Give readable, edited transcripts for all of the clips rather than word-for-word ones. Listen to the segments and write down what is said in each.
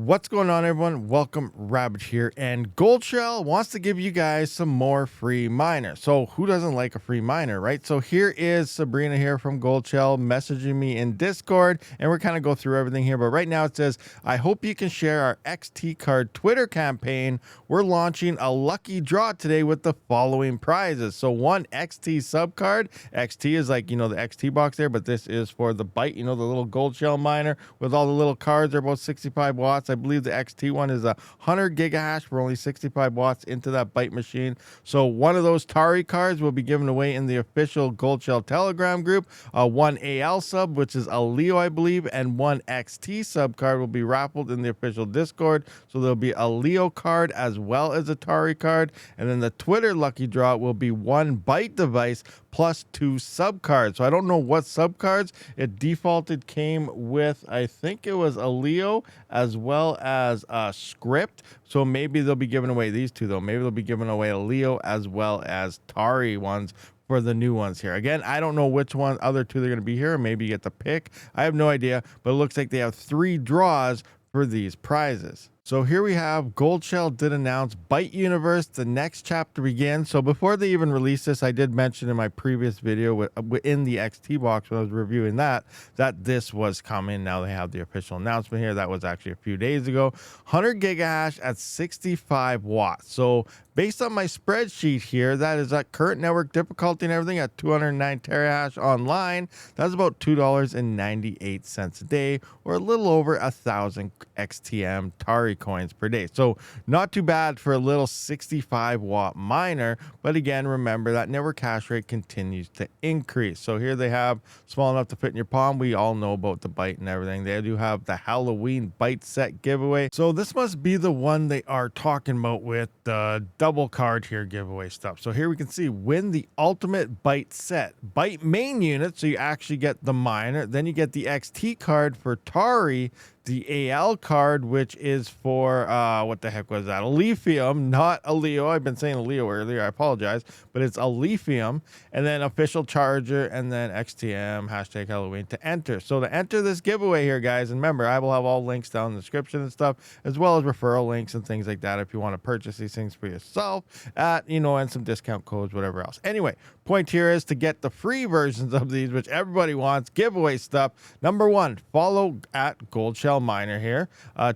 What's going on, everyone? Welcome, Rabid here, and Gold Shell wants to give you guys some more free miner. So who doesn't like a free miner, right? So here is Sabrina here from Gold Shell messaging me in Discord, and we're kind of go through everything here. But right now it says, I hope you can share our XT card Twitter campaign. We're launching a lucky draw today with the following prizes. So one XT sub card. XT is like, the XT box there, but this is for the Byte, the little Gold Shell miner with all the little cards. They're about 65 watts. I believe the XT one is 100 gigahash for only 65 watts into that Byte machine. So one of those Tari cards will be given away in the official Gold Shell Telegram group. One AL sub, which is a Leo, I believe, and one XT sub card will be raffled in the official Discord. So there'll be a Leo card as well as a Tari card. And then the Twitter lucky draw will be one Byte device plus 2 sub cards. So I don't know what sub cards. It defaulted came with, I think it was a Leo as well as a script. So maybe they'll be giving away these two though. Maybe they'll be giving away a Leo as well as Tari ones for the new ones here. Again, I don't know which one other two they're going to be here. Maybe you get to pick. I have no idea, but it looks like they have 3 draws for these prizes. So here we have Gold Shell did announce Byte Universe, the next chapter begins. So before they even released this, I did mention in my previous video in the XT box when I was reviewing that this was coming. Now they have the official announcement here. That was actually a few days ago. 100 gigahash at 65 watts. So based on my spreadsheet here, that is at current network difficulty and everything at 209 terahash online. That's about $2.98 a day, or a little over 1,000 XTM Tari coins per day. So not too bad for a little 65 watt miner. But again, remember that network hash rate continues to increase. So here they have small enough to fit in your palm. We all know about the Byte and everything. They do have the Halloween Byte set giveaway. So this must be the one they are talking about with the double card here giveaway stuff. So here we can see win the ultimate Byte set, Byte main unit. So you actually get the miner, then you get the XT card for Tari, the AL card, which is for what the heck was that? A lithium, not a Leo. I've been saying a Leo earlier. I apologize, but it's a lithium, and then official charger, and then XTM hashtag Halloween to enter. So to enter this giveaway here, guys, and remember, I will have all links down in the description and stuff, as well as referral links and things like that if you want to purchase these things for yourself at and some discount codes, whatever else. Anyway, point here is to get the free versions of these, which everybody wants, giveaway stuff. Number 1, follow at Gold Shell Miner here.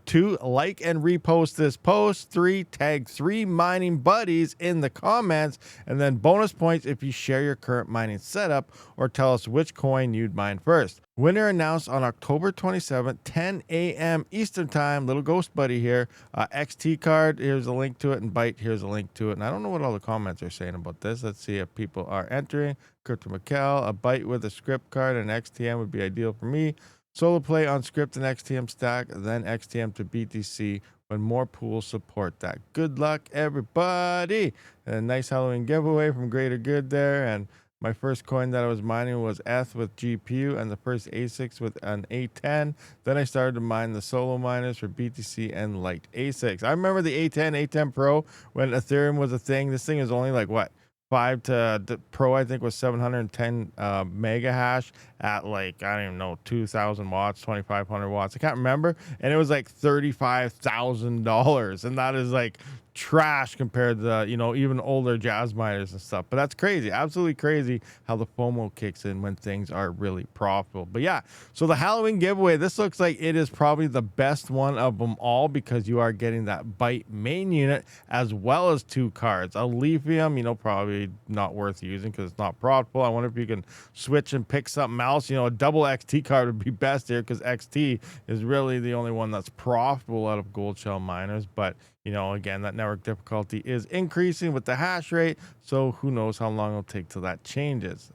2, like and repost this post. 3, tag 3 mining buddies in the comments, and then bonus points if you share your current mining setup or tell us which coin you'd mine first. Winner announced on October 27th, 10 a.m. Eastern time. Little ghost buddy here. XT card, here's a link to it, and Byte, here's a link to it. And I don't know what all the comments are saying about this. Let's see if people are entering. Crypto Macau, a Byte with a script card and XTM would be ideal for me. Solo play on script and XTM stack, then XTM to BTC when more pools support that. Good luck, everybody. And a nice Halloween giveaway from Greater Good there. And my first coin that I was mining was ETH with GPU and the first ASICs with an A10. Then I started to mine the solo miners for BTC and Light ASICs. I remember the A10 Pro when Ethereum was a thing. This thing is only like what? 5 to the Pro, I think, was 710 mega hash at like, I don't even know, 2,000 watts, 2,500 watts. I can't remember. And it was like $35,000. And that is like trash compared to even older jazz miners and stuff. But that's crazy, absolutely crazy how the FOMO kicks in when things are really profitable. But yeah, so the Halloween giveaway, this looks like it is probably the best one of them all, because you are getting that Byte main unit as well as 2 cards. A lithium, probably not worth using because it's not profitable. I wonder if you can switch and pick something else. A double XT card would be best here, because XT is really the only one that's profitable out of Gold Shell miners. But again, that network difficulty is increasing with the hash rate, so who knows how long it'll take till that changes.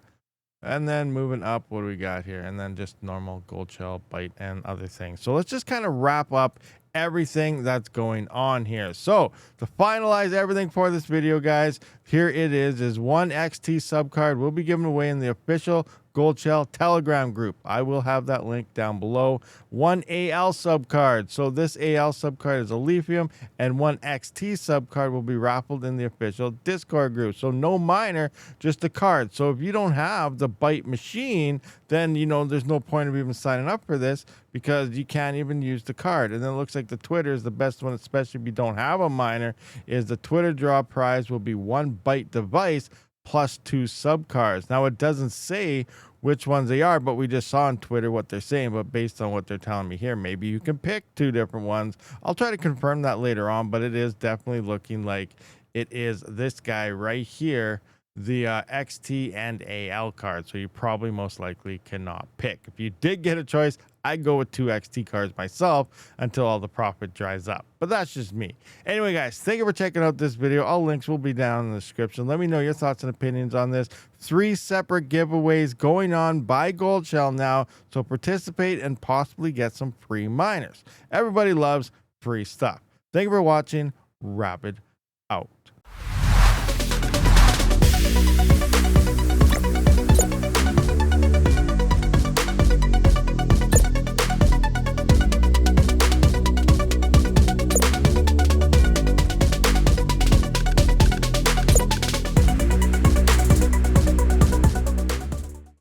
And then moving up, what do we got here? And then just normal Gold Shell, Byte, and other things. So let's just kind of wrap up everything that's going on here. So to finalize everything for this video, guys, here it is one XT sub card will be given away in the official Gold Shell Telegram group. I will have that link down below. 1 AL sub card. So this AL sub card is a lithium, and 1 XT sub card will be raffled in the official Discord group. So no miner, just a card. So if you don't have the Byte machine, then there's no point of even signing up for this, because you can't even use the card. And then it looks like the Twitter is the best one, especially if you don't have a miner. Is the Twitter draw prize will be 1 Byte device plus 2 sub cards. Now it doesn't say which ones they are, but we just saw on Twitter what they're saying. But based on what they're telling me here, maybe you can pick 2 different ones. I'll try to confirm that later on, but it is definitely looking like it is this guy right here, the XT and AL card. So you probably most likely cannot pick. If you did get a choice, I'd go with 2 XT cards myself until all the profit dries up. But that's just me. Anyway, guys, thank you for checking out this video. All links will be down in the description. Let me know your thoughts and opinions on this. 3 separate giveaways going on by Gold Shell now. So participate and possibly get some free miners. Everybody loves free stuff. Thank you for watching. Rabid